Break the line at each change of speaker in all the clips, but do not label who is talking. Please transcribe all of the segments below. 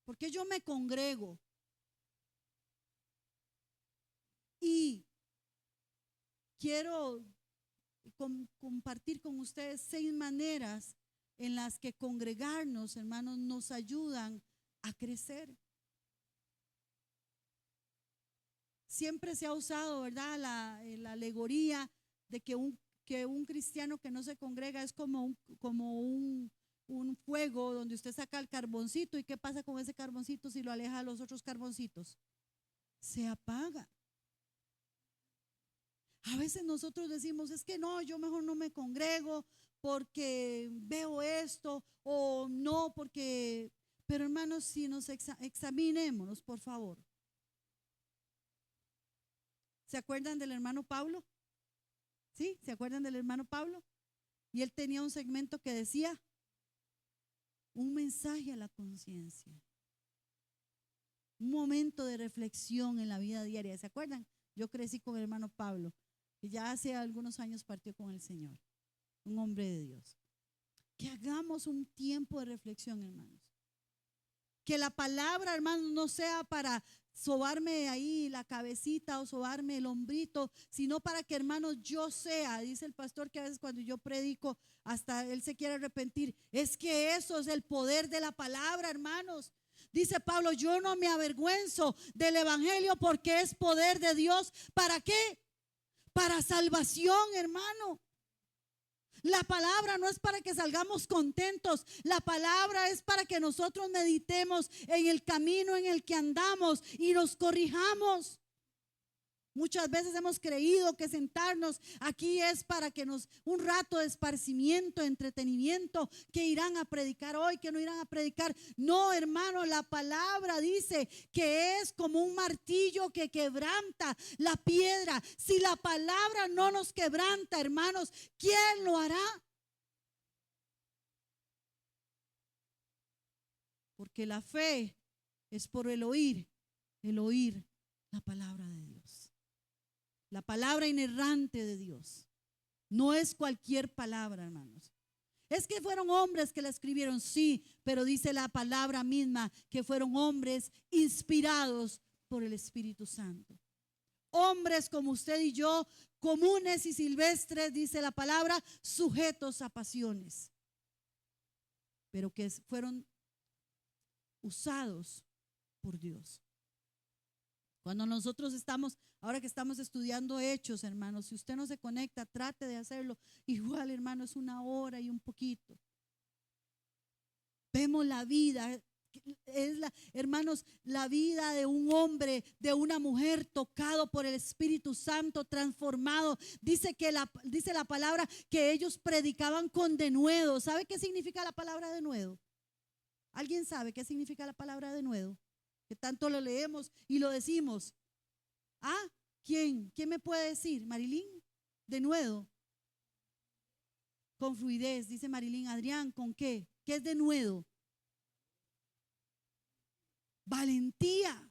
¿Por qué yo me congrego? Y quiero compartir con ustedes 6 maneras en las que congregarnos, hermanos, nos ayudan a crecer. Siempre se ha usado, ¿verdad?, la alegoría de que un cristiano que no se congrega es como un fuego donde usted saca el carboncito. ¿Y qué pasa con ese carboncito si lo aleja de los otros carboncitos? Se apaga. A veces nosotros decimos, es que no, yo mejor no me congrego porque veo esto, o no porque, pero hermanos, si nos examinémonos, por favor. ¿Se acuerdan del hermano Pablo? ¿Sí? ¿Se acuerdan del hermano Pablo? Y él tenía un segmento que decía, un mensaje a la conciencia. Un momento de reflexión en la vida diaria. ¿Se acuerdan? Yo crecí con el hermano Pablo, que ya hace algunos años partió con el Señor. Un hombre de Dios. Que hagamos un tiempo de reflexión, hermanos. Que la palabra, hermanos, no sea para sobarme ahí la cabecita o sobarme el hombrito, sino para que, hermanos, yo sea, dice el pastor que a veces cuando yo predico, hasta él se quiere arrepentir. Es que eso es el poder de la palabra, hermanos. Dice Pablo, yo no me avergüenzo del evangelio porque es poder de Dios. ¿Para qué? Para salvación, hermano. La palabra no es para que salgamos contentos. La palabra es para que nosotros meditemos en el camino en el que andamos y nos corrijamos. Muchas veces hemos creído que sentarnos aquí es para que un rato de esparcimiento, entretenimiento, que irán a predicar hoy, que no irán a predicar. No, hermano, la palabra dice que es como un martillo que quebranta la piedra. Si la palabra no nos quebranta, hermanos, ¿quién lo hará? Porque la fe es por el oír la palabra de Dios. La palabra inerrante de Dios. No es cualquier palabra, hermanos. Es que fueron hombres que la escribieron, sí, pero dice la palabra misma que fueron hombres inspirados por el Espíritu Santo. Hombres como usted y yo, comunes y silvestres, dice la palabra, sujetos a pasiones, pero que fueron usados por Dios. Cuando nosotros ahora que estamos estudiando Hechos, hermanos, si usted no se conecta, trate de hacerlo. Igual, hermano, es 1 hora y un poquito. Vemos la vida, hermanos, la vida de un hombre, de una mujer tocado por el Espíritu Santo, transformado. Dice la palabra que ellos predicaban con denuedo. ¿Sabe qué significa la palabra denuedo? ¿Alguien sabe qué significa la palabra denuedo? Que tanto lo leemos y lo decimos. ¿Ah? ¿Quién me puede decir? Marilyn, denuedo. Con fluidez, dice Marilyn. Adrián, ¿con qué? ¿Qué es denuedo? Valentía.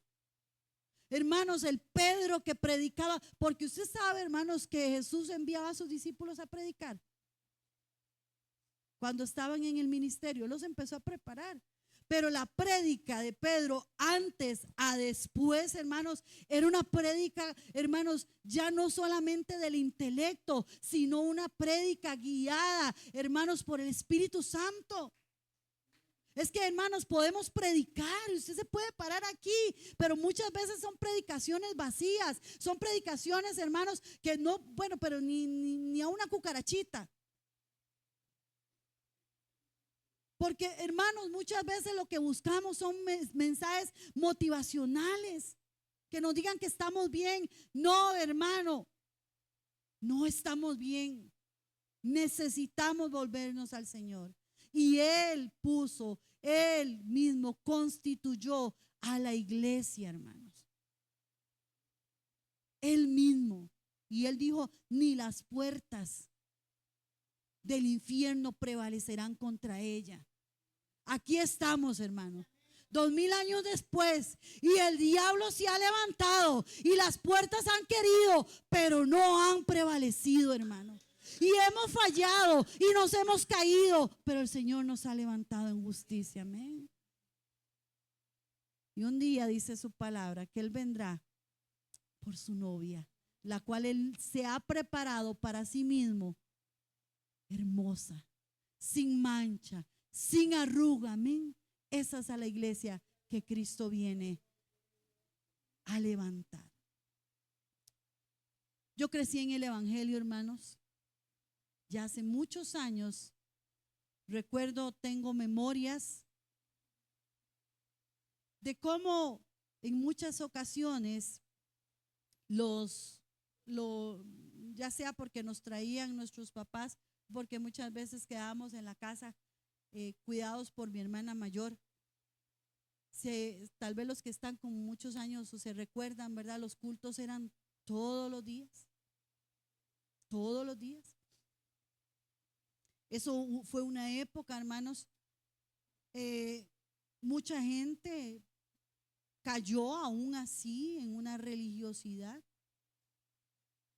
Hermanos, el Pedro que predicaba, porque usted sabe, hermanos, que Jesús enviaba a sus discípulos a predicar. Cuando estaban en el ministerio, los empezó a preparar. Pero la prédica de Pedro antes a después, hermanos, era una prédica, hermanos, ya no solamente del intelecto, sino una prédica guiada, hermanos, por el Espíritu Santo. Es que, hermanos, podemos predicar, usted se puede parar aquí, pero muchas veces son predicaciones vacías, son predicaciones, hermanos, que no, bueno, pero ni a una cucarachita. Porque, hermanos, muchas veces lo que buscamos son mensajes motivacionales, que nos digan que estamos bien. No, hermano, no estamos bien. Necesitamos volvernos al Señor. Y Él mismo constituyó a la iglesia, hermanos. Él mismo. Y Él dijo, ni las puertas del infierno prevalecerán contra ella. Aquí estamos, hermano. 2000 años después, y el diablo se ha levantado y las puertas han querido, pero no han prevalecido, hermano. Y hemos fallado y nos hemos caído, pero el Señor nos ha levantado en justicia. Amén. Y un día dice su palabra que Él vendrá por su novia, la cual Él se ha preparado para sí mismo, hermosa, sin mancha, sin arruga. Amén. Esa es a la iglesia que Cristo viene a levantar. Yo crecí en el Evangelio, hermanos. Ya hace muchos años, recuerdo, tengo memorias de cómo en muchas ocasiones ya sea porque nos traían nuestros papás, porque muchas veces quedábamos en la casa cuidados por mi hermana mayor. Tal vez los que están con muchos años o se recuerdan, ¿verdad? Los cultos eran todos los días. Todos los días. Eso fue una época, hermanos. Mucha gente cayó aún así en una religiosidad,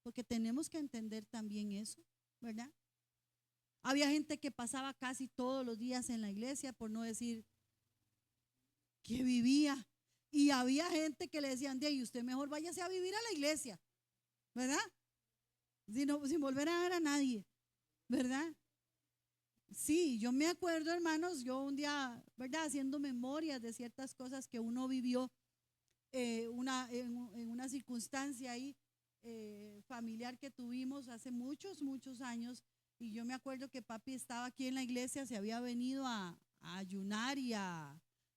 porque tenemos que entender también eso, ¿verdad? Había gente que pasaba casi todos los días en la iglesia, por no decir que vivía, y había gente que le decían, de ahí usted mejor váyase a vivir a la iglesia, ¿verdad? Sin volver a ver a nadie, ¿verdad? Sí, yo me acuerdo, hermanos, yo un día, ¿verdad? Haciendo memorias de ciertas cosas que uno vivió en una circunstancia ahí familiar que tuvimos hace muchos, muchos años. Y yo me acuerdo que papi estaba aquí en la iglesia, se había venido a ayunar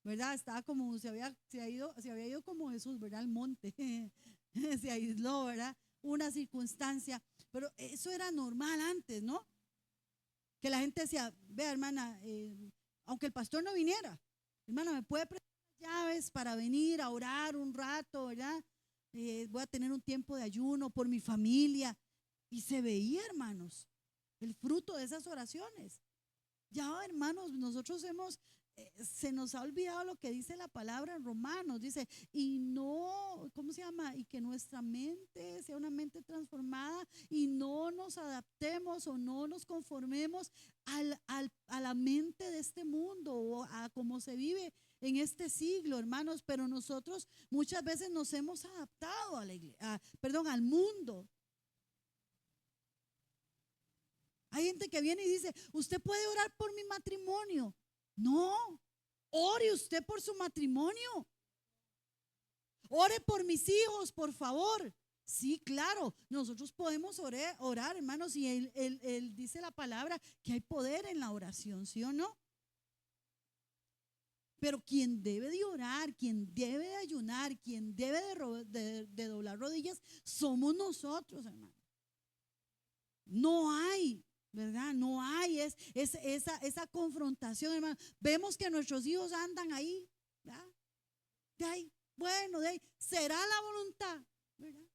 ¿verdad? Estaba como, se había ido como Jesús, ¿verdad? Al monte, se aisló, ¿verdad? Una circunstancia, pero eso era normal antes, ¿no? Que la gente decía, vea hermana, aunque el pastor no viniera, hermana, ¿me puede prestar llaves para venir a orar un rato, ¿verdad? Voy a tener un tiempo de ayuno por mi familia. Y se veía, hermanos, el fruto de esas oraciones. Ya, hermanos, nosotros se nos ha olvidado lo que dice la palabra en Romanos. Dice, y no, ¿cómo se llama? Y que nuestra mente sea una mente transformada y no nos adaptemos o no nos conformemos a la mente de este mundo o a cómo se vive en este siglo, hermanos. Pero nosotros muchas veces nos hemos adaptado a la iglesia, al mundo. Hay gente que viene y dice, usted puede orar por mi matrimonio. No, ore usted por su matrimonio. Ore por mis hijos, por favor. Sí, claro, nosotros podemos orar, hermanos, y él dice la palabra que hay poder en la oración, ¿sí o no? Pero quien debe de orar, quien debe de ayunar, quien debe de doblar rodillas, somos nosotros, hermanos. No hay, ¿verdad? No hay esa confrontación, hermano. Vemos que nuestros hijos andan ahí, ¿verdad? De ahí, bueno, de ahí, será la voluntad, ¿verdad?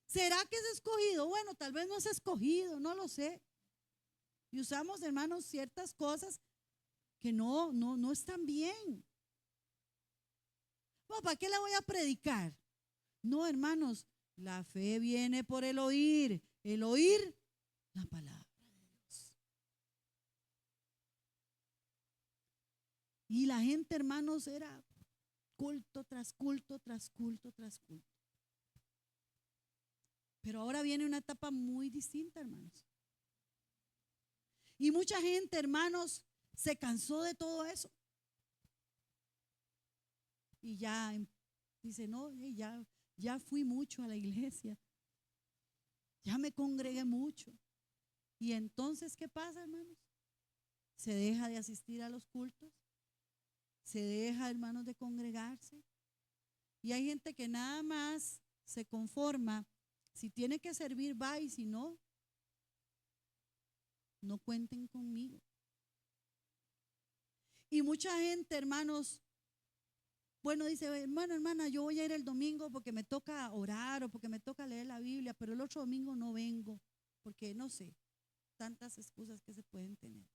¿Será que es escogido? Bueno, tal vez no es escogido, no lo sé. Y usamos, hermanos, ciertas cosas que no están bien. Bueno, ¿para qué le voy a predicar? No, hermanos, la fe viene por el oír la palabra. Y la gente, hermanos, era culto tras culto, tras culto, tras culto. Pero ahora viene una etapa muy distinta, hermanos. Y mucha gente, hermanos, se cansó de todo eso. Y ya dice, no, ya fui mucho a la iglesia. Ya me congregué mucho. Y entonces, ¿qué pasa, hermanos? Se deja de asistir a los cultos. Se deja, hermanos, de congregarse. Y hay gente que nada más se conforma. Si tiene que servir, va, y si no, no cuenten conmigo. Y mucha gente, hermanos, bueno, dice, hermano, hermana, yo voy a ir el domingo porque me toca orar o porque me toca leer la Biblia, pero el otro domingo no vengo, porque no sé, tantas excusas que se pueden tener.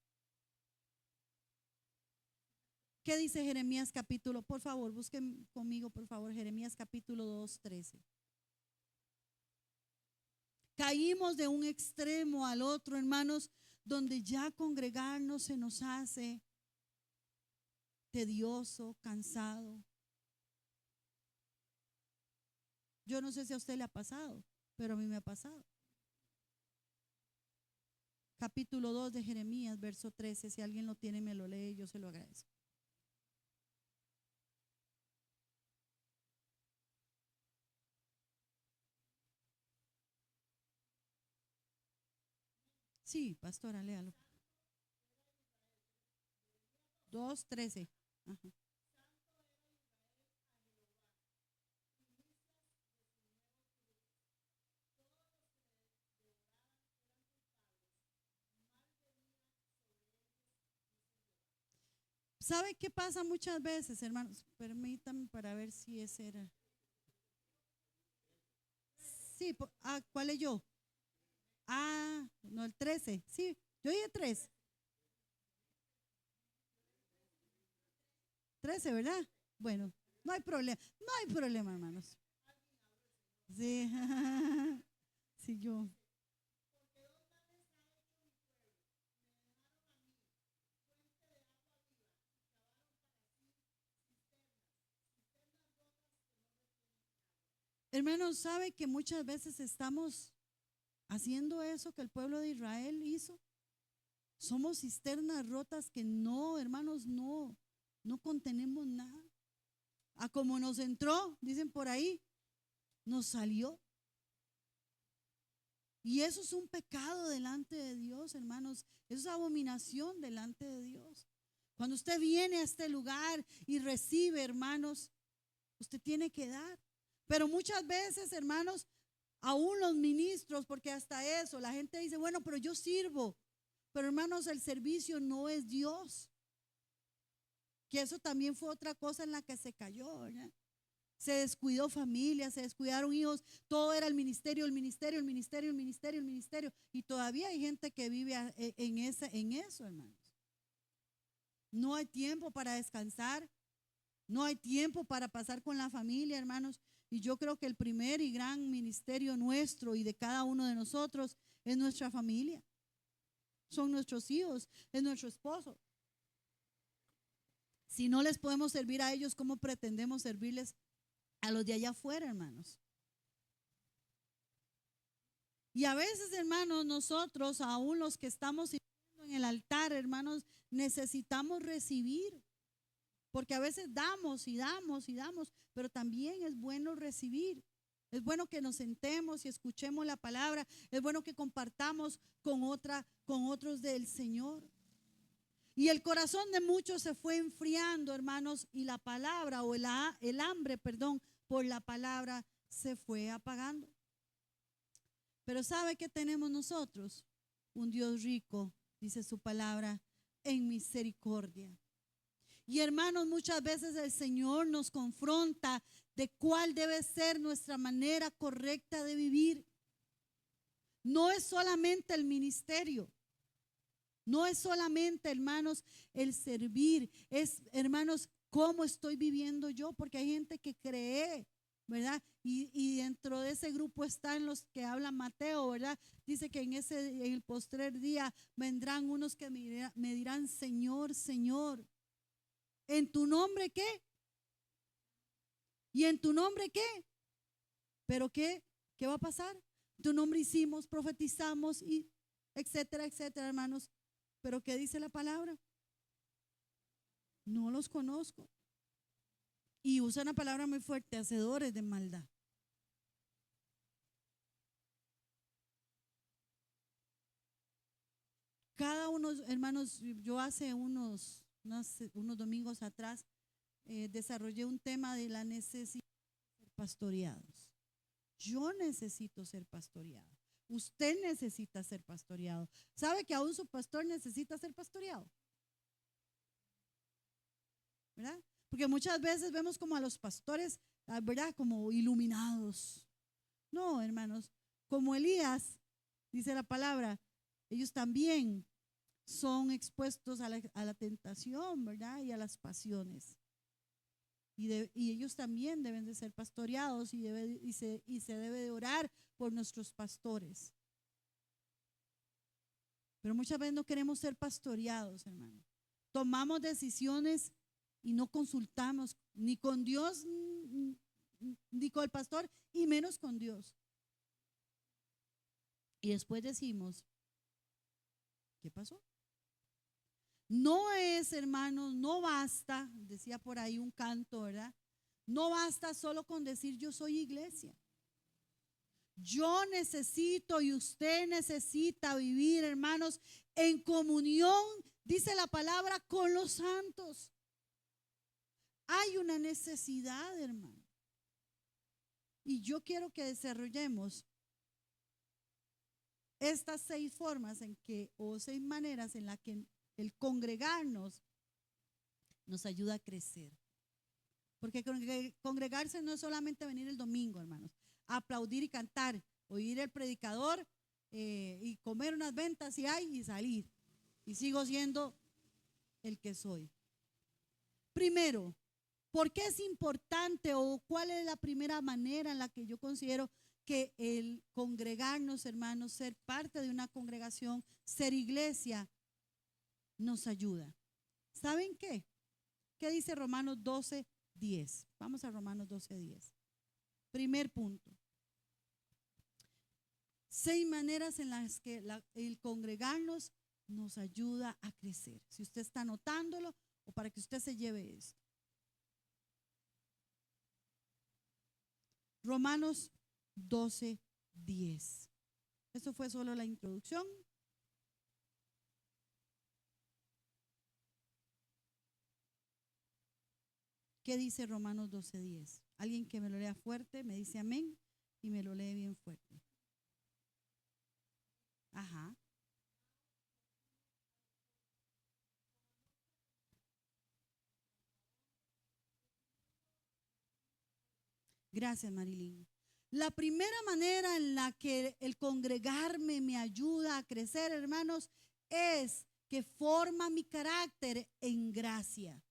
¿Qué dice Jeremías capítulo? Por favor, busquen conmigo, por favor, Jeremías capítulo 2:13. Caímos de un extremo al otro, hermanos, donde ya congregarnos se nos hace tedioso, cansado. Yo no sé si a usted le ha pasado, pero a mí me ha pasado. Capítulo 2 de Jeremías, verso 13. Si alguien lo tiene, me lo lee, yo se lo agradezco. Sí, pastora, léalo. 2:13. Ajá. ¿Sabe qué pasa muchas veces, hermanos? Permítanme para ver si ese era. Sí, ¿cuál es yo? No, el 13. Sí, yo dije 3. 13, ¿verdad? Bueno, no hay problema. No hay problema, hermanos. Sí, sí, yo. Hermanos, ¿sabe que muchas veces estamos haciendo eso que el pueblo de Israel hizo? Somos cisternas rotas que no, hermanos, no contenemos nada. A como nos entró, dicen por ahí, nos salió. Y eso es un pecado delante de Dios, hermanos. Eso es abominación delante de Dios. Cuando usted viene a este lugar y recibe, hermanos, usted tiene que dar. Pero muchas veces, hermanos, aún los ministros, porque hasta eso, la gente dice, bueno, pero yo sirvo. Pero hermanos, el servicio no es Dios. Que eso también fue otra cosa en la que se cayó, ¿verdad? Se descuidó familia, se descuidaron hijos, todo era el ministerio, el ministerio, el ministerio, el ministerio, el ministerio. Y todavía hay gente que vive en eso, hermanos. No hay tiempo para descansar, no hay tiempo para pasar con la familia, hermanos. Y yo creo que el primer y gran ministerio nuestro y de cada uno de nosotros es nuestra familia. Son nuestros hijos, es nuestro esposo. Si no les podemos servir a ellos, ¿cómo pretendemos servirles a los de allá afuera, hermanos? Y a veces, hermanos, nosotros, aún los que estamos sirviendo en el altar, hermanos, necesitamos recibir. Porque a veces damos y damos y damos, pero también es bueno recibir. Es bueno que nos sentemos y escuchemos la palabra. Es bueno que compartamos con otros del Señor. Y el corazón de muchos se fue enfriando, hermanos, y la palabra o el hambre, perdón, por la palabra se fue apagando. Pero ¿sabe qué tenemos nosotros? Un Dios rico, dice su palabra, en misericordia. Y hermanos, muchas veces el Señor nos confronta de cuál debe ser nuestra manera correcta de vivir. No es solamente el ministerio. No es solamente, hermanos, el servir. Es, hermanos, cómo estoy viviendo yo. Porque hay gente que cree, ¿verdad? Y dentro de ese grupo están los que habla Mateo, ¿verdad? Dice que en el postrer día vendrán unos que me dirán, Señor, Señor. ¿En tu nombre qué? ¿Y en tu nombre qué? ¿Pero qué? ¿Qué va a pasar? En tu nombre hicimos, profetizamos y etcétera, etcétera, hermanos. ¿Pero qué dice la palabra? No los conozco. Y usa una palabra muy fuerte, hacedores de maldad. Cada uno, hermanos, yo hace unos domingos atrás desarrollé un tema de la necesidad de ser pastoreados. Yo necesito ser pastoreado. Usted necesita ser pastoreado. ¿Sabe que aún su pastor necesita ser pastoreado? ¿Verdad? Porque muchas veces vemos como a los pastores, ¿verdad? Como iluminados. No, hermanos, como Elías, dice la palabra, ellos también son expuestos a la tentación, ¿verdad? Y a las pasiones. Y ellos también deben de ser pastoreados y se debe de orar por nuestros pastores. Pero muchas veces no queremos ser pastoreados, hermano. Tomamos decisiones y no consultamos ni con Dios ni con el pastor y menos con Dios. Y después decimos, ¿qué pasó? No es, hermanos, no basta, decía por ahí un canto, ¿verdad? No basta solo con decir yo soy iglesia. Yo necesito y usted necesita vivir, hermanos, en comunión, dice la palabra, con los santos. Hay una necesidad, hermano. Y yo quiero que desarrollemos estas 6 formas en que, o 6 maneras en las que el congregarnos nos ayuda a crecer. Porque congregarse no es solamente venir el domingo, hermanos, aplaudir y cantar, oír el predicador y comer unas ventas si hay y salir. Y sigo siendo el que soy. Primero, ¿por qué es importante o cuál es la primera manera en la que yo considero que el congregarnos, hermanos, ser parte de una congregación, ser iglesia, nos ayuda? ¿Saben qué? ¿Qué dice Romanos 12:10? Vamos a Romanos 12:10. Primer punto. 6 maneras en las que el congregarnos nos ayuda a crecer. Si usted está anotándolo o para que usted se lleve esto. Romanos 12:10. Eso fue solo la introducción. ¿Qué dice Romanos 12:10? Alguien que me lo lea fuerte, me dice amén y me lo lee bien fuerte. Ajá. Gracias, Marilyn. La primera manera en la que el congregarme me ayuda a crecer, hermanos, es que forma mi carácter en gracia.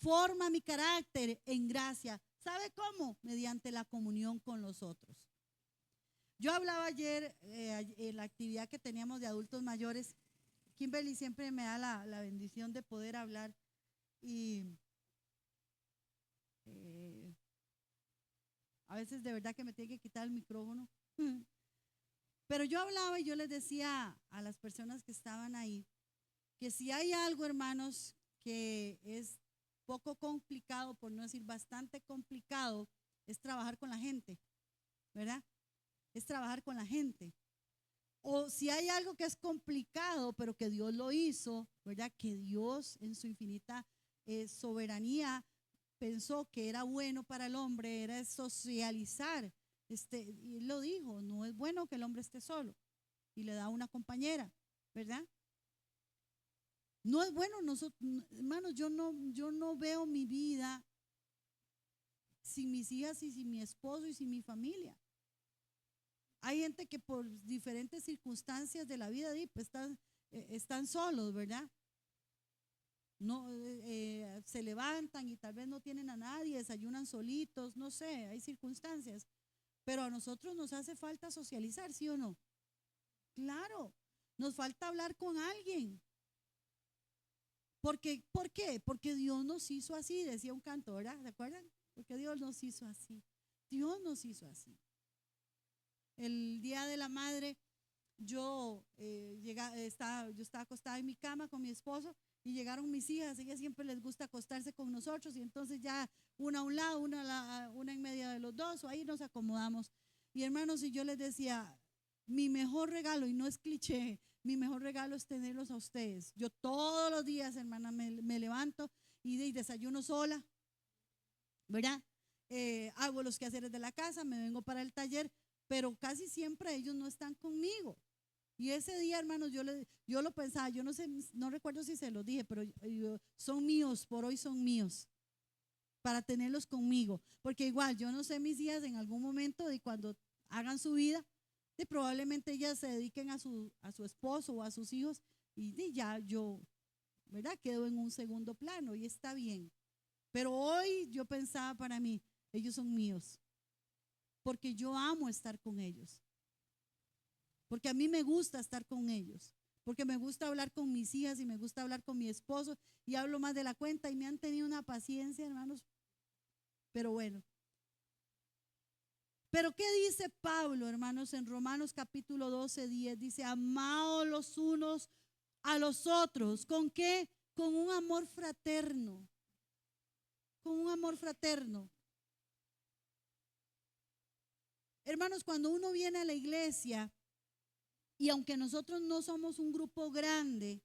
Forma mi carácter en gracia. ¿Sabe cómo? Mediante la comunión con los otros. Yo hablaba ayer en la actividad que teníamos de adultos mayores. Kimberly siempre me da la bendición de poder hablar y a veces de verdad que me tiene que quitar el micrófono. Pero yo hablaba y yo les decía a las personas que estaban ahí que si hay algo, hermanos, que es poco complicado, por no decir bastante complicado, es trabajar con la gente, ¿verdad? Es trabajar con la gente. O si hay algo que es complicado, pero que Dios lo hizo, ¿verdad? Que Dios en su infinita soberanía pensó que era bueno para el hombre, era socializar. Y él lo dijo, no es bueno que el hombre esté solo. Y le da una compañera, ¿verdad? No es bueno, nosotros, hermanos, yo no veo mi vida sin mis hijas y sin mi esposo y sin mi familia. Hay gente que por diferentes circunstancias de la vida pues están solos, ¿verdad? No, se levantan y tal vez no tienen a nadie, desayunan solitos, no sé, hay circunstancias. Pero a nosotros nos hace falta socializar, ¿sí o no? Claro, nos falta hablar con alguien. ¿Por qué? Porque Dios nos hizo así, decía un canto, ¿verdad? ¿Se acuerdan? Porque Dios nos hizo así. Dios nos hizo así. El día de la madre, yo estaba acostada en mi cama con mi esposo y llegaron mis hijas. Ellas siempre les gusta acostarse con nosotros y entonces ya una a un lado, una en medio de los dos, o ahí nos acomodamos. Y hermanos, y yo les decía, mi mejor regalo, y no es cliché, mi mejor regalo es tenerlos a ustedes. Yo todos los días, hermana, me levanto y desayuno sola, ¿verdad? Hago los quehaceres de la casa, me vengo para el taller, pero casi siempre ellos no están conmigo. Y ese día, hermanos, yo lo pensaba, yo no sé, no recuerdo si se los dije, pero son míos, por hoy son míos, para tenerlos conmigo. Porque igual, yo no sé mis hijas en algún momento de cuando hagan su vida, de probablemente ellas se dediquen a su esposo o a sus hijos y ya yo, ¿verdad? Quedo en un segundo plano y está bien. Pero hoy yo pensaba para mí, ellos son míos, porque yo amo estar con ellos, porque a mí me gusta estar con ellos, porque me gusta hablar con mis hijas y me gusta hablar con mi esposo y hablo más de la cuenta y me han tenido una paciencia, hermanos, pero bueno. Pero ¿qué dice Pablo, hermanos, en Romanos capítulo 12, 10? Dice, amaos los unos a los otros. ¿Con qué? Con un amor fraterno. Con un amor fraterno. Hermanos, cuando uno viene a la iglesia, y aunque nosotros no somos un grupo grande,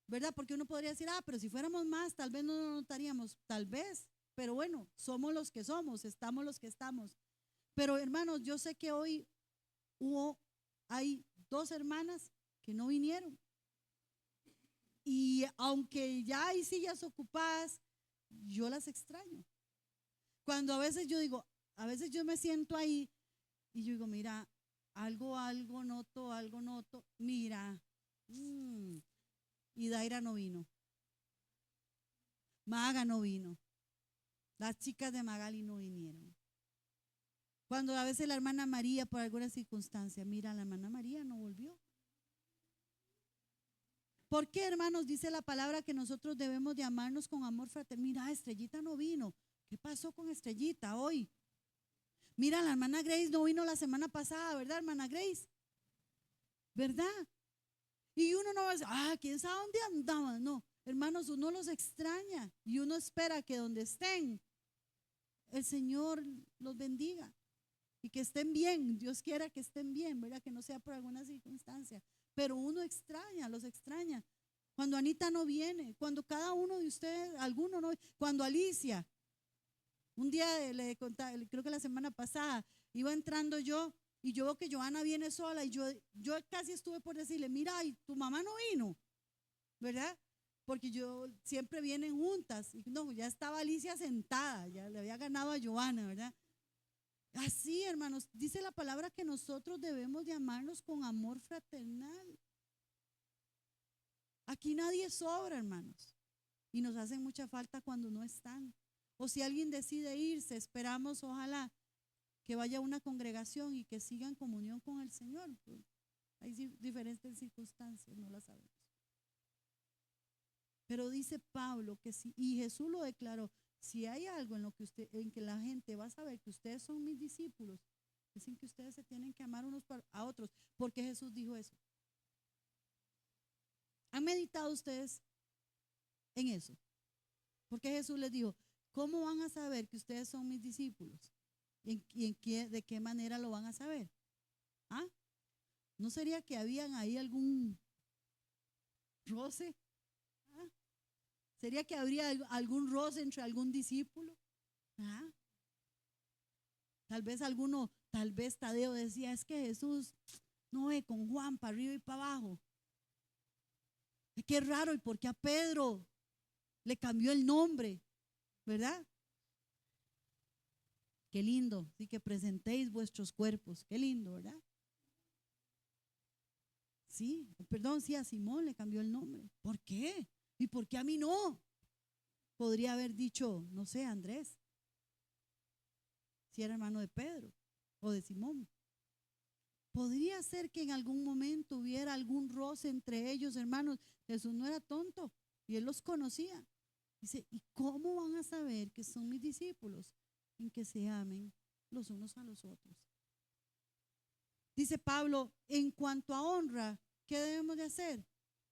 ¿verdad? Porque uno podría decir, pero si fuéramos más, tal vez no lo notaríamos, tal vez, pero bueno, somos los que somos, estamos los que estamos. Pero hermanos, yo sé que hoy hay 2 hermanas que no vinieron. Y aunque ya hay sillas ocupadas, yo las extraño. Cuando a veces yo digo, a veces yo me siento ahí y yo digo, mira, algo noto, mira, y Daira no vino, Maga no vino, las chicas de Magali no vinieron. Cuando a veces la hermana María, por alguna circunstancia, mira, la hermana María no volvió. ¿Por qué, hermanos? Dice la palabra que nosotros debemos de amarnos con amor fraterno. Mira, Estrellita no vino. ¿Qué pasó con Estrellita hoy? Mira, la hermana Grace no vino la semana pasada, ¿verdad, hermana Grace? ¿Verdad? Y uno no va a decir, ¿quién sabe dónde andaban? No, hermanos, uno los extraña y uno espera que donde estén, el Señor los bendiga y que estén bien. Dios quiera que estén bien, ¿verdad? Que no sea por alguna circunstancia. Pero uno extraña, los extraña. Cuando Anita no viene, cuando cada uno de ustedes, alguno no, cuando Alicia, un día le conté, creo que la semana pasada, iba entrando yo y yo veo que Joana viene sola y yo casi estuve por decirle, mira, y tu mamá no vino, ¿verdad? Porque yo siempre vienen juntas. Y no, ya estaba Alicia sentada, ya le había ganado a Joana, ¿verdad? Así, hermanos, dice la palabra que nosotros debemos de amarnos con amor fraternal. Aquí nadie sobra, hermanos, y nos hacen mucha falta cuando no están. O si alguien decide irse, esperamos, ojalá, que vaya a una congregación y que siga en comunión con el Señor. Hay diferentes circunstancias, no las sabemos. Pero dice Pablo que sí, y Jesús lo declaró, si hay algo en que la gente va a saber que ustedes son mis discípulos, es en que ustedes se tienen que amar unos a otros, porque Jesús dijo eso. ¿Han meditado ustedes en eso? Porque Jesús les dijo, ¿cómo van a saber que ustedes son mis discípulos? ¿De qué manera lo van a saber? ¿No sería que habían ahí algún roce? ¿Sería que habría algún roce entre algún discípulo? Tal vez Tadeo decía, es que Jesús no ve con Juan para arriba y para abajo. Qué raro, ¿y por qué a Pedro le cambió el nombre? ¿Verdad? Qué lindo, sí, que presentéis vuestros cuerpos, qué lindo, ¿verdad? Sí, perdón, sí, a Simón le cambió el nombre. ¿Por qué? ¿Y por qué a mí no? Podría haber dicho, no sé, Andrés, si era hermano de Pedro o de Simón. Podría ser que en algún momento hubiera algún roce entre ellos, hermanos. Jesús no era tonto y él los conocía. Dice, ¿y cómo van a saber que son mis discípulos? En que se amen los unos a los otros. Dice Pablo, en cuanto a honra, ¿qué debemos de hacer?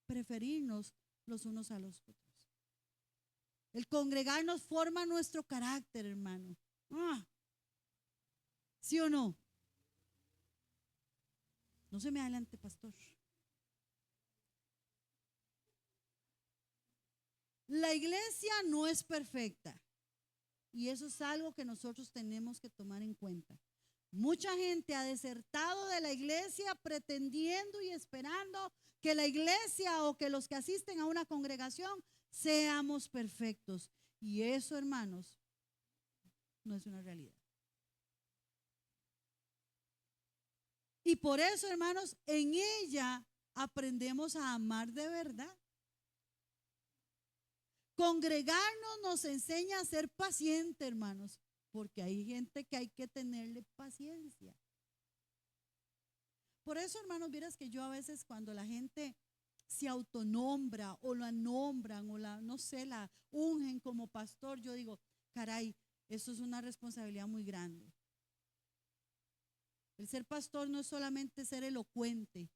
Preferirnos los unos a los otros. El congregarnos forma nuestro carácter, hermano. ¿Sí o no? No se me adelante, pastor. La iglesia no es perfecta y eso es algo que nosotros tenemos que tomar en cuenta. Mucha gente ha desertado de la iglesia pretendiendo y esperando que la iglesia o que los que asisten a una congregación seamos perfectos. Y eso, hermanos, no es una realidad. Y por eso, hermanos, en ella aprendemos a amar de verdad. Congregarnos nos enseña a ser paciente, hermanos, porque hay gente que hay que tenerle paciencia. Por eso, hermanos, vieras que yo a veces cuando la gente se autonombra o la nombran o la ungen como pastor, yo digo, caray, eso es una responsabilidad muy grande. El ser pastor no es solamente ser elocuente,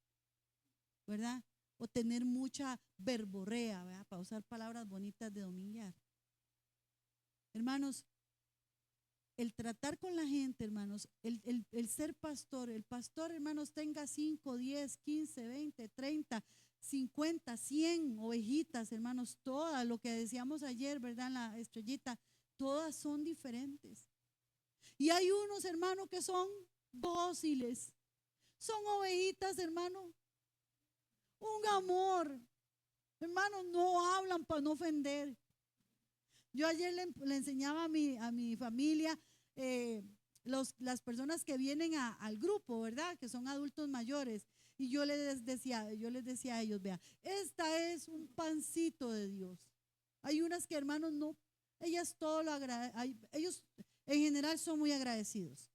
¿verdad? O tener mucha verborrea, ¿verdad? Para usar palabras bonitas de dominguear. Hermanos, el tratar con la gente, hermanos, el ser pastor, el pastor, hermanos, tenga 5, 10, 15, 20, 30, 50, 100 ovejitas, hermanos, todas, lo que decíamos ayer, ¿verdad? En la estrellita, todas son diferentes. Y hay unos, hermanos, que son dóciles, son ovejitas, hermano, un amor, hermanos, no hablan para no ofender. Yo ayer le enseñaba a mi familia las personas que vienen al grupo, ¿verdad? Que son adultos mayores. Y yo les decía a ellos, vea, esta es un pancito de Dios. Hay unas que, hermanos, no, ellas todo lo agradecen, ellos en general son muy agradecidos.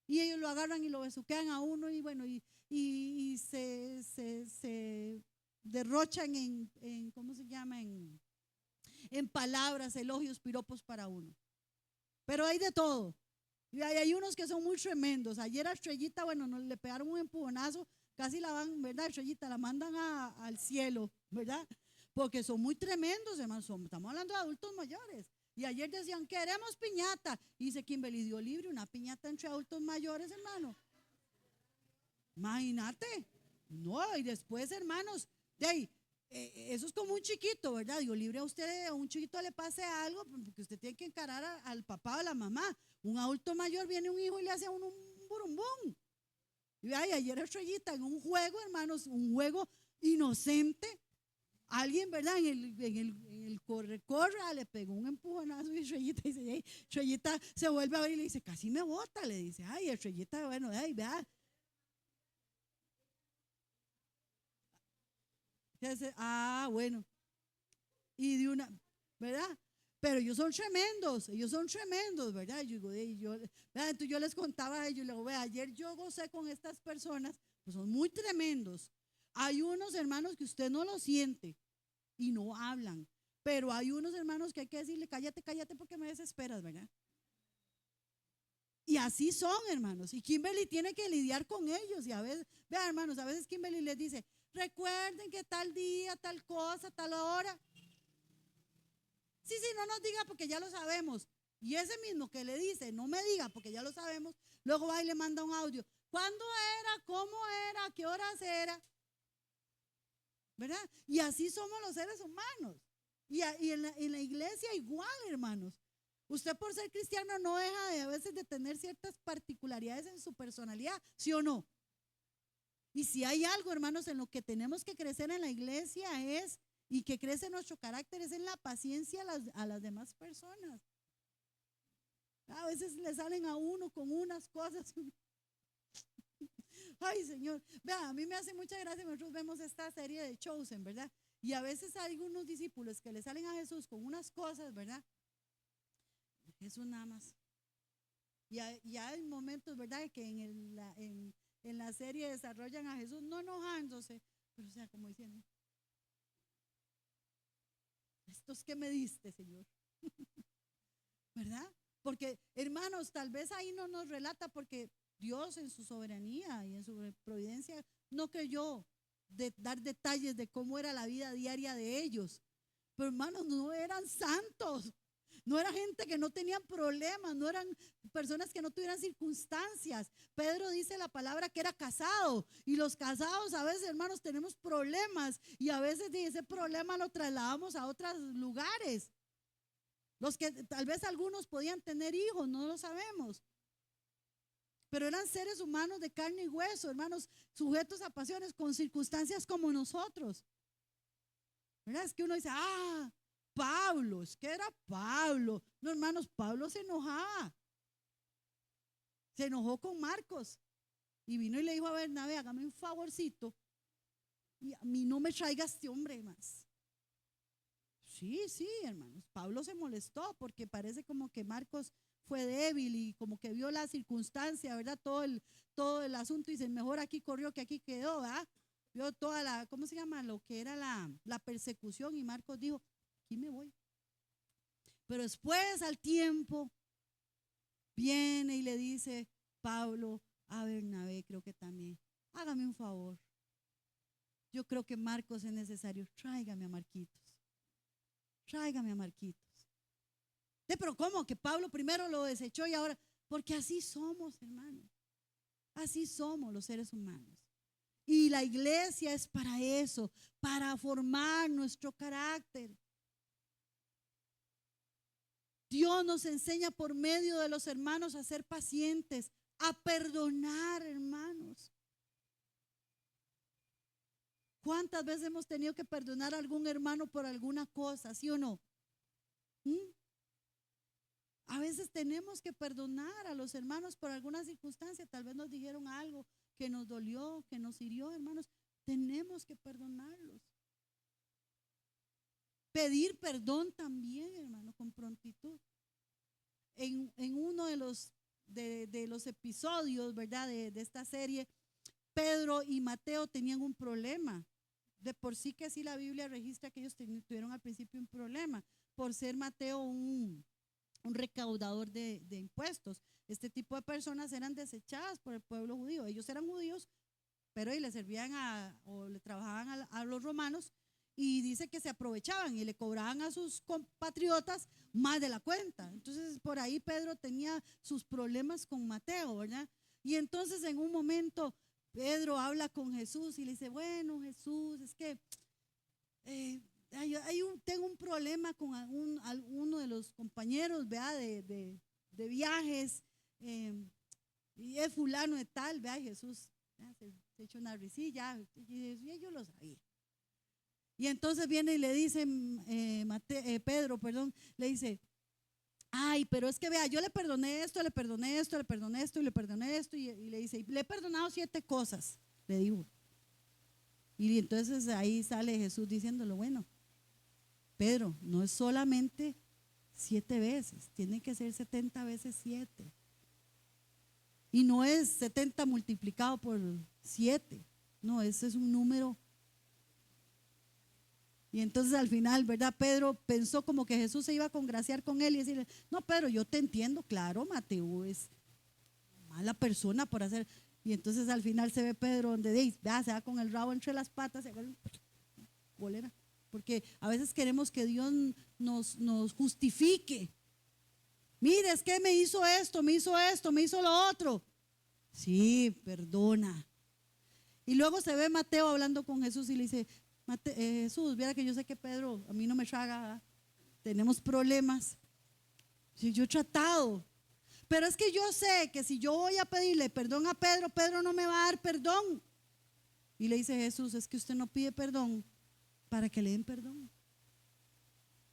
Y ellos lo agarran y lo besuquean a uno y bueno, y se derrochan en ¿cómo se llama? En palabras, elogios, piropos para uno. Pero hay de todo. Y hay unos que son muy tremendos. Ayer a Estrellita, bueno, nos le pegaron un empujonazo, casi la van, ¿verdad, Estrellita? La mandan al cielo, ¿verdad? Porque son muy tremendos, hermanos. Estamos hablando de adultos mayores. Y ayer decían, queremos piñata. Y dice Kimberly, dio libre una piñata entre adultos mayores, hermano. Imagínate. No, y después, hermanos, de ahí, eso es como un chiquito, ¿verdad? Digo, libre a usted, a un chiquito le pase algo, porque usted tiene que encarar al papá o a la mamá. Un adulto mayor viene un hijo y le hace a uno un burumbum. Y ay, ayer Estrellita en un juego, hermanos, un juego inocente. Alguien, ¿verdad? En el corre, le pegó un empujonazo y Estrellita dice, hey, Estrellita se vuelve a ver y le dice, casi me bota, le dice, ay, Estrellita, bueno, ay, vea. Bueno. Y de una, ¿verdad? Pero ellos son tremendos, ¿verdad? Entonces yo les contaba a ellos, vea, ayer yo gocé con estas personas, pues son muy tremendos. Hay unos hermanos que usted no lo siente y no hablan, pero hay unos hermanos que hay que decirle, cállate, cállate porque me desesperas, ¿verdad? Y así son, hermanos. Y Kimberly tiene que lidiar con ellos. Y a veces, vean, hermanos, a veces Kimberly les dice, recuerden que tal día, tal cosa, tal hora. Sí, no nos diga porque ya lo sabemos. Y ese mismo que le dice, no me diga porque ya lo sabemos, luego va y le manda un audio. ¿Cuándo era? ¿Cómo era? ¿Qué horas era? ¿Verdad? Y así somos los seres humanos. Y en la iglesia igual, hermanos. Usted por ser cristiano no deja a veces de tener ciertas particularidades en su personalidad, ¿sí o no? Y si hay algo, hermanos, en lo que tenemos que crecer en la iglesia es, y que crece nuestro carácter, es en la paciencia a las demás personas. A veces le salen a uno con unas cosas. Ay, Señor. Vea, a mí me hace mucha gracia, nosotros vemos esta serie de Chosen, ¿verdad? Y a veces hay algunos discípulos que le salen a Jesús con unas cosas, ¿verdad? Jesús nada más. Y hay momentos, ¿verdad? Que en la serie desarrollan a Jesús no enojándose, pero o sea, como diciendo, ¿estos qué me diste, Señor? ¿Verdad? Porque, hermanos, tal vez ahí no nos relata porque Dios en su soberanía y en su providencia no creyó dar detalles de cómo era la vida diaria de ellos. Pero, hermanos, no eran santos. No era gente que no tenían problemas, no eran personas que no tuvieran circunstancias. Pedro dice la palabra que era casado, y los casados a veces, hermanos, tenemos problemas y a veces ese problema lo trasladamos a otros lugares. Los que tal vez algunos podían tener hijos, no lo sabemos. Pero eran seres humanos de carne y hueso, hermanos, sujetos a pasiones con circunstancias como nosotros. ¿Verdad? Es que uno dice, Pablo, es que era Pablo. No, hermanos, Pablo se enojaba. Se enojó con Marcos. Y vino y le dijo a Bernabé, hágame un favorcito. Y a mí no me traiga este hombre más. Sí, hermanos. Pablo se molestó porque parece como que Marcos fue débil y como que vio la circunstancia, ¿verdad? Todo el asunto y dice, mejor aquí corrió que aquí quedó, ¿verdad? Vio toda la, ¿cómo se llama? Lo que era la persecución, y Marcos dijo, aquí me voy. Pero después al tiempo viene y le dice, Pablo, A Bernabé creo que también. Hágame un favor. Yo creo que Marcos es necesario. Tráigame a Marquitos. Tráigame a Marquitos. Pero ¿cómo? Que Pablo primero lo desechó y ahora. Porque así somos, hermano. Así somos los seres humanos. Y la iglesia es para eso, para formar nuestro carácter. Dios nos enseña por medio de los hermanos a ser pacientes, a perdonar, hermanos. ¿Cuántas veces hemos tenido que perdonar a algún hermano por alguna cosa, sí o no? A veces tenemos que perdonar a los hermanos por alguna circunstancia. Tal vez nos dijeron algo que nos dolió, que nos hirió, hermanos. Tenemos que perdonarlos. Pedir perdón también, hermano, con prontitud. En uno de los episodios, ¿verdad? De esta serie, Pedro y Mateo tenían un problema. De por sí que sí la Biblia registra que ellos tuvieron al principio un problema por ser Mateo un recaudador de impuestos. Este tipo de personas eran desechadas por el pueblo judío. Ellos eran judíos, pero le servían o le trabajaban a los romanos, y dice que se aprovechaban y le cobraban a sus compatriotas más de la cuenta. Entonces por ahí Pedro tenía sus problemas con Mateo, ¿verdad? Y entonces en un momento Pedro habla con Jesús y le dice: bueno, Jesús, es que tengo un problema con alguno de los compañeros, ¿verdad? De viajes, y es fulano de tal, ¿verdad? Jesús se echó una risilla y yo lo sabía. Y entonces viene y le dice Pedro, le dice: ay, pero es que vea, yo le perdoné esto, le perdoné esto, le perdoné esto y le perdoné esto, y le dice: le he perdonado 7 cosas, le dijo. Y entonces ahí sale Jesús diciéndolo: bueno, Pedro, no es solamente 7 veces, tiene que ser 70 veces 7. Y no es 70 multiplicado por 7, no, ese es un número. Y entonces al final, ¿verdad? Pedro pensó como que Jesús se iba a congraciar con él y decirle: no, Pedro, yo te entiendo, claro, Mateo es mala persona por hacer. Y entonces al final se ve Pedro donde dice, vea, se va con el rabo entre las patas, se agarra bolera. Porque a veces queremos que Dios nos justifique. Mire, es que me hizo esto, me hizo lo otro. Sí, perdona. Y luego se ve Mateo hablando con Jesús y le dice: Jesús, viera que yo sé que Pedro a mí no me traga, tenemos problemas. Yo he tratado, pero es que yo sé que si yo voy a pedirle perdón a Pedro, Pedro no me va a dar perdón. Y le dice Jesús: es que usted no pide perdón para que le den perdón.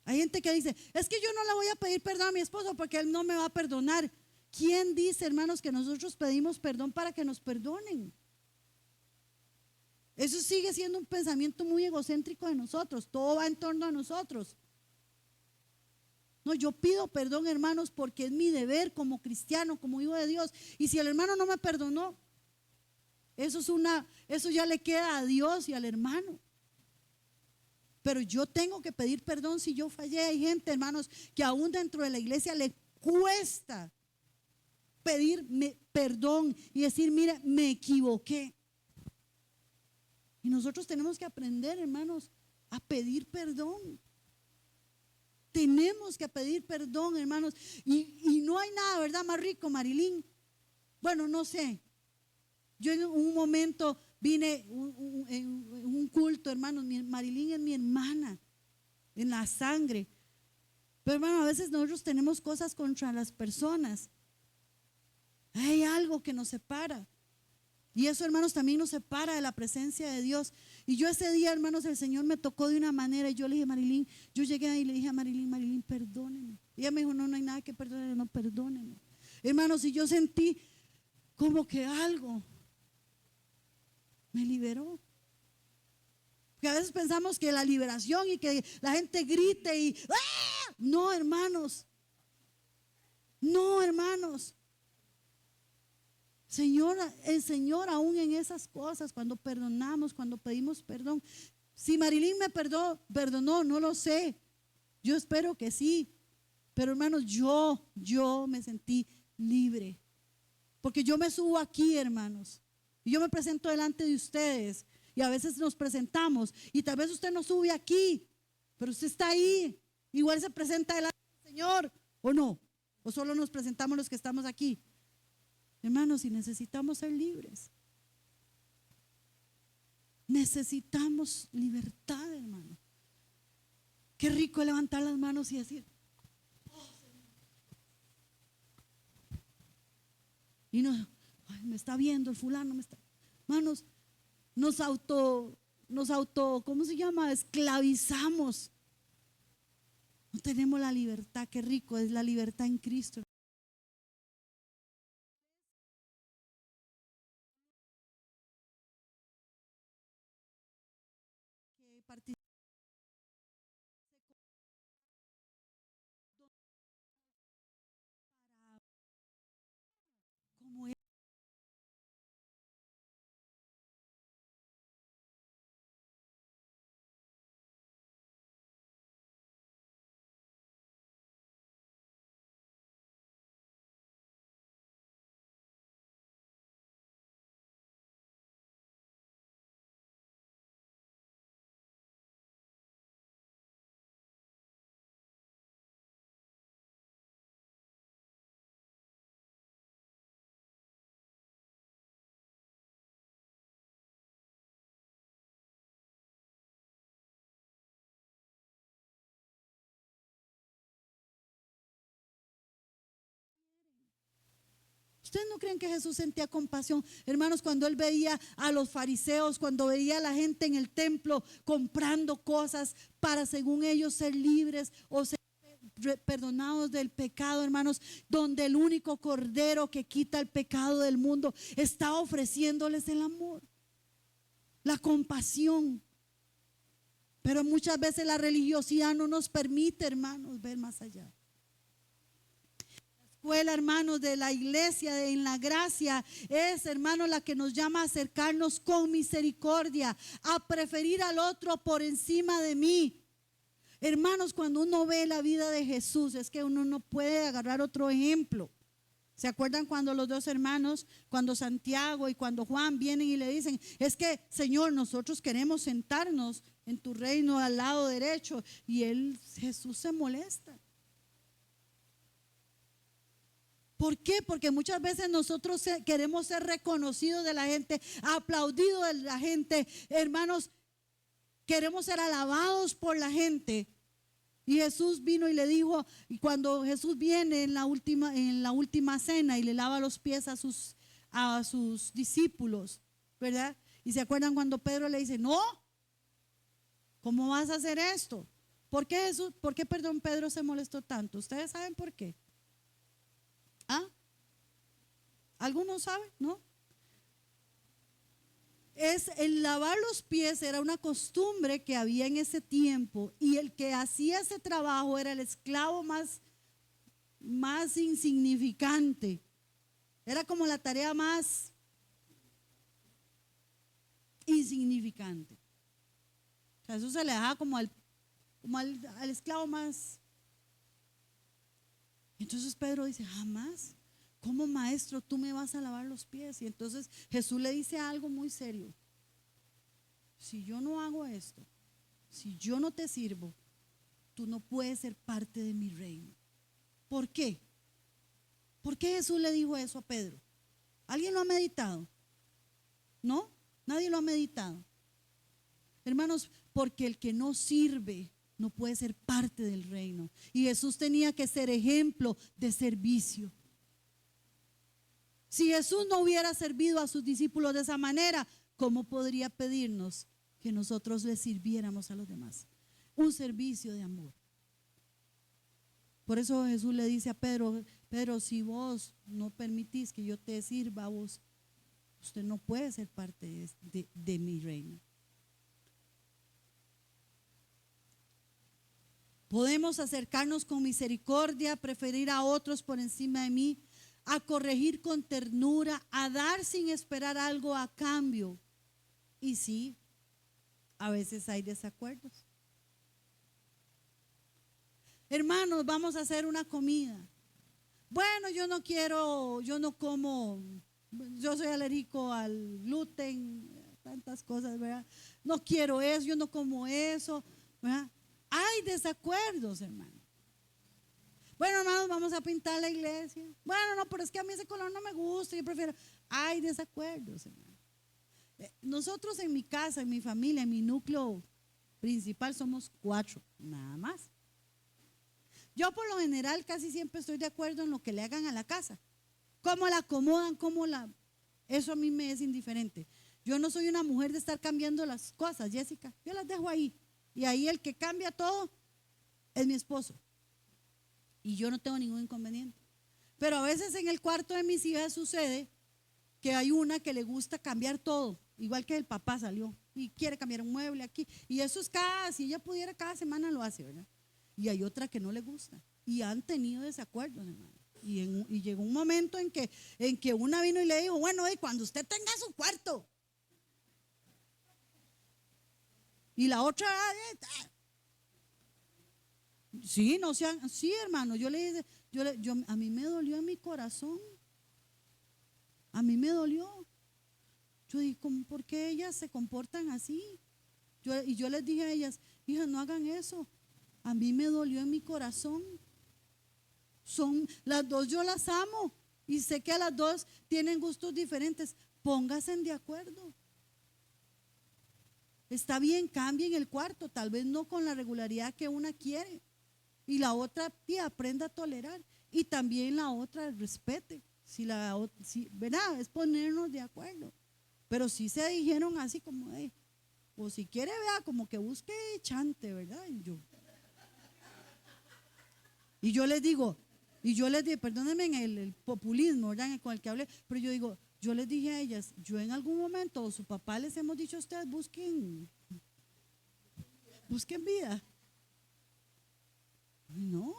Hay gente que dice: es que yo no le voy a pedir perdón a mi esposo porque él no me va a perdonar. ¿Quién dice, hermanos, que nosotros pedimos perdón para que nos perdonen? Eso sigue siendo un pensamiento muy egocéntrico de nosotros. Todo va en torno a nosotros. No, yo pido perdón, hermanos, porque es mi deber como cristiano, como hijo de Dios. Y si el hermano no me perdonó, eso ya le queda a Dios y al hermano. Pero yo tengo que pedir perdón si yo fallé. Hay gente, hermanos, que aún dentro de la iglesia le cuesta pedirme perdón y decir: mire, me equivoqué. Y nosotros tenemos que aprender, hermanos, a pedir perdón. Tenemos que pedir perdón, hermanos. Y no hay nada, ¿verdad?, más rico, Marilyn. Bueno, no sé. Yo en un momento vine en un culto, hermanos. Marilyn es mi hermana en la sangre. Pero, hermano, a veces nosotros tenemos cosas contra las personas. Hay algo que nos separa. Y eso, hermanos, también nos separa de la presencia de Dios. Y yo ese día, hermanos, el Señor me tocó de una manera. Y yo le dije: Marilyn, yo llegué ahí y le dije a Marilyn: Marilyn, perdóneme. Y ella me dijo: no hay nada que perdonar. No, perdóneme. Hermanos, y yo sentí como que algo me liberó. Porque a veces pensamos que la liberación y que la gente grite y ¡ah! No, hermanos. No, hermanos. El Señor aún en esas cosas, cuando perdonamos, cuando pedimos perdón. Si Marilyn me perdonó, no lo sé. Yo espero que sí. Pero, hermanos, yo me sentí libre. Porque yo me subo aquí, hermanos, y yo me presento delante de ustedes, y a veces nos presentamos, y tal vez usted no sube aquí, pero usted está ahí, igual se presenta delante del Señor, ¿o no? ¿O solo nos presentamos los que estamos aquí? Hermanos, y necesitamos ser libres. Necesitamos libertad, hermano. Qué rico levantar las manos y decir, y no, ay, me está viendo el fulano, hermanos, ¿cómo se llama? Esclavizamos. No tenemos la libertad. Qué rico es la libertad en Cristo. Que como es, ¿ustedes no creen que Jesús sentía compasión? Hermanos, cuando él veía a los fariseos, cuando veía a la gente en el templo comprando cosas para, según ellos, ser libres o ser perdonados del pecado, hermanos, donde el único cordero que quita el pecado del mundo está ofreciéndoles el amor, la compasión. Pero muchas veces la religiosidad no nos permite, hermanos, ver más allá. Escuela, hermanos, de la iglesia en la gracia es, hermanos, la que nos llama a acercarnos con misericordia, a preferir al otro por encima de mí. Hermanos, cuando uno ve la vida de Jesús, es que uno no puede agarrar otro ejemplo. ¿Se acuerdan cuando los dos hermanos, cuando Santiago y cuando Juan vienen y le dicen, es que, Señor, nosotros queremos sentarnos en tu reino al lado derecho? Y Jesús se molesta. ¿Por qué? Porque muchas veces nosotros queremos ser reconocidos de la gente, aplaudidos de la gente. Hermanos, queremos ser alabados por la gente. Y Jesús vino y le dijo, y cuando Jesús viene en la última cena y le lava los pies a sus discípulos, ¿verdad? Y se acuerdan cuando Pedro le dice, no, ¿cómo vas a hacer esto? ¿Por qué, Pedro se molestó tanto? ¿Ustedes saben por qué? ¿Ah? ¿Algunos saben? ¿No? El lavar los pies era una costumbre que había en ese tiempo, y el que hacía ese trabajo era el esclavo más insignificante. Era como la tarea más insignificante. O sea, eso se le dejaba como al esclavo más. Entonces Pedro dice, jamás, ¿cómo, maestro, tú me vas a lavar los pies? Y entonces Jesús le dice algo muy serio. Si yo no hago esto, si yo no te sirvo, tú no puedes ser parte de mi reino. ¿Por qué? ¿Por qué Jesús le dijo eso a Pedro? ¿Alguien lo ha meditado? ¿No? Nadie lo ha meditado. Hermanos, porque el que no sirve no puede ser parte del reino. Y Jesús tenía que ser ejemplo de servicio. Si Jesús no hubiera servido a sus discípulos de esa manera, ¿cómo podría pedirnos que nosotros le sirviéramos a los demás? Un servicio de amor. Por eso Jesús le dice a Pedro, Pedro, si vos no permitís que yo te sirva a vos, usted no puede ser parte de mi reino. Podemos acercarnos con misericordia, preferir a otros por encima de mí, a corregir con ternura, a dar sin esperar algo a cambio. Y sí, a veces hay desacuerdos. Hermanos, vamos a hacer una comida. Bueno, yo no como, yo soy alérgico al gluten, tantas cosas, ¿verdad? No quiero eso, yo no como eso, ¿verdad? Hay desacuerdos, hermano. Bueno, hermanos, vamos a pintar la iglesia. Bueno, no, pero es que a mí ese color no me gusta, yo prefiero. Hay desacuerdos, hermano. Nosotros en mi casa, en mi familia, en mi núcleo principal somos 4, nada más. Yo por lo general casi siempre estoy de acuerdo en lo que le hagan a la casa. Cómo la acomodan, eso a mí me es indiferente. Yo no soy una mujer de estar cambiando las cosas, Jessica. Yo las dejo ahí. Y ahí el que cambia todo es mi esposo. Y yo no tengo ningún inconveniente. Pero a veces en el cuarto de mis hijas sucede que hay una que le gusta cambiar todo, igual que el papá salió y quiere cambiar un mueble aquí. Y eso es si ella pudiera, cada semana lo hace, ¿verdad? Y hay otra que no le gusta. Y han tenido desacuerdos, hermano. Y llegó un momento en que una vino y le dijo, bueno, cuando usted tenga su cuarto. Y la otra, sí, no sean, sí, hermano, yo le dije, a mí me dolió en mi corazón. A mí me dolió. Yo dije, ¿por qué ellas se comportan así? Y yo les dije a ellas, hijas, no hagan eso. A mí me dolió en mi corazón. Son las dos, yo las amo y sé que a las dos tienen gustos diferentes. Pónganse de acuerdo. Está bien, cambien el cuarto, tal vez no con la regularidad que una quiere. Y la otra, tía, aprenda a tolerar. Y también la otra, respete. ¿Verdad? Es ponernos de acuerdo. Pero si se dijeron así como, o si quiere, vea, como que busque chante, ¿verdad? Y yo les digo, perdónenme en el populismo, ¿verdad? Con el que hablé, pero yo les dije a ellas, yo en algún momento, o su papá les hemos dicho a ustedes, busquen vida. No.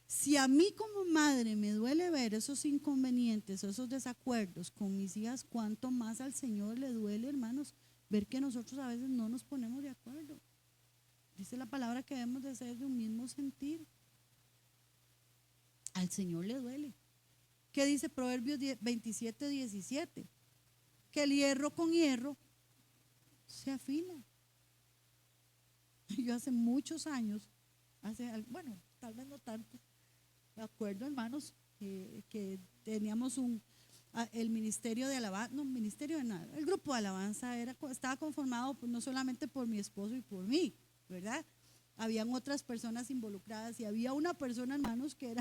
Si a mí como madre me duele ver esos inconvenientes, esos desacuerdos con mis hijas, cuánto más al Señor le duele, hermanos, ver que nosotros a veces no nos ponemos de acuerdo. Dice la palabra que debemos de ser de un mismo sentir. Al Señor le duele. ¿Qué dice Proverbios 27:17? Que el hierro con hierro se afila. Yo hace muchos años, bueno, tal vez no tanto, me acuerdo, hermanos, que teníamos el ministerio de alabanza, no, ministerio de nada, el grupo de alabanza estaba conformado no solamente por mi esposo y por mí, ¿verdad? Habían otras personas involucradas y había una persona, hermanos, que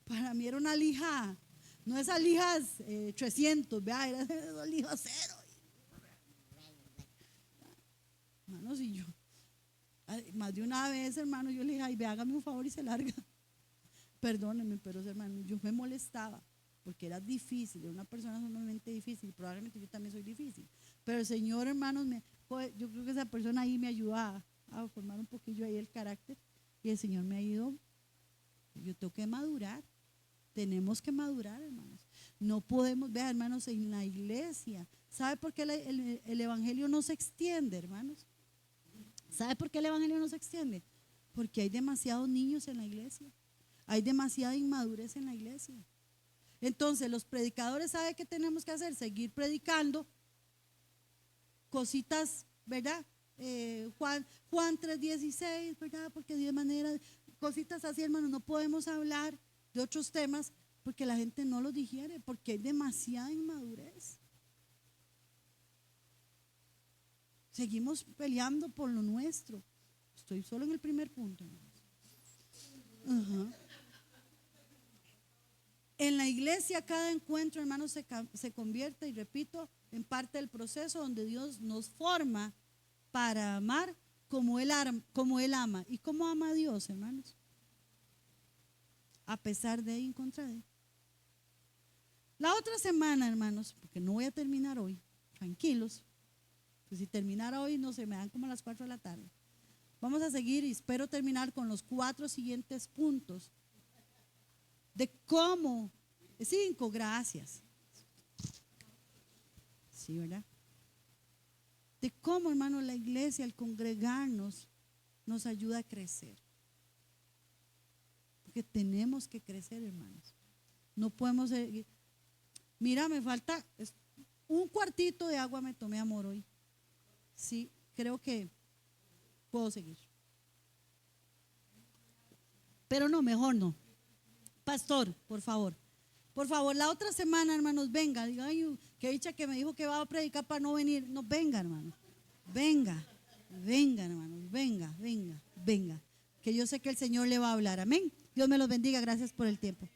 para mí era una lija, no esas lijas 300, ¿verdad? Era esas lijas 0. Hermanos, y yo, más de una vez, hermano, yo le dije, ay, hágame un favor y se larga. Perdónenme, pero hermano, yo me molestaba porque era difícil, era una persona sumamente difícil, probablemente yo también soy difícil, pero el Señor, hermanos, yo creo que esa persona ahí me ayudó a formar un poquillo ahí el carácter y el Señor me ha ido, yo tengo que madurar, tenemos que madurar, hermanos, no podemos, vean, hermanos, en la iglesia, ¿sabe por qué el evangelio no se extiende, hermanos? ¿Sabe por qué el evangelio no se extiende? Porque hay demasiados niños en la iglesia. Hay demasiada inmadurez en la iglesia. Entonces los predicadores, ¿saben qué tenemos que hacer? Seguir predicando cositas, ¿verdad? Juan 3:16, ¿verdad? Porque de manera, cositas así, hermano, no podemos hablar de otros temas porque la gente no los digiere, porque hay demasiada inmadurez. Seguimos peleando por lo nuestro. Estoy solo en el primer punto, hermanos. En la iglesia cada encuentro, hermanos, se convierte, y repito, en parte del proceso donde Dios nos forma para amar como Él ama. ¿Y cómo ama a Dios, hermanos? A pesar de y en contra de. La otra semana, hermanos, porque no voy a terminar hoy, tranquilos, pues si terminara hoy no se me dan como a las 4 de la tarde. Vamos a seguir y espero terminar con los 4 siguientes puntos de cómo, 5, gracias. Sí, ¿verdad? De cómo, hermano, la iglesia, al congregarnos, nos ayuda a crecer. porque tenemos que crecer, hermanos. No podemos seguir. Mira, me falta un cuartito de agua, me tomé, amor, hoy. Sí, creo que puedo seguir. Pero no, mejor no. Pastor, por favor. Por favor, la otra semana, hermanos, venga. Diga, ay, qué dicha que me dijo que va a predicar para no venir. No, venga, hermanos. Venga, venga, hermanos. Venga, venga, venga. Que yo sé que el Señor le va a hablar. Amén. Dios me los bendiga. Gracias por el tiempo.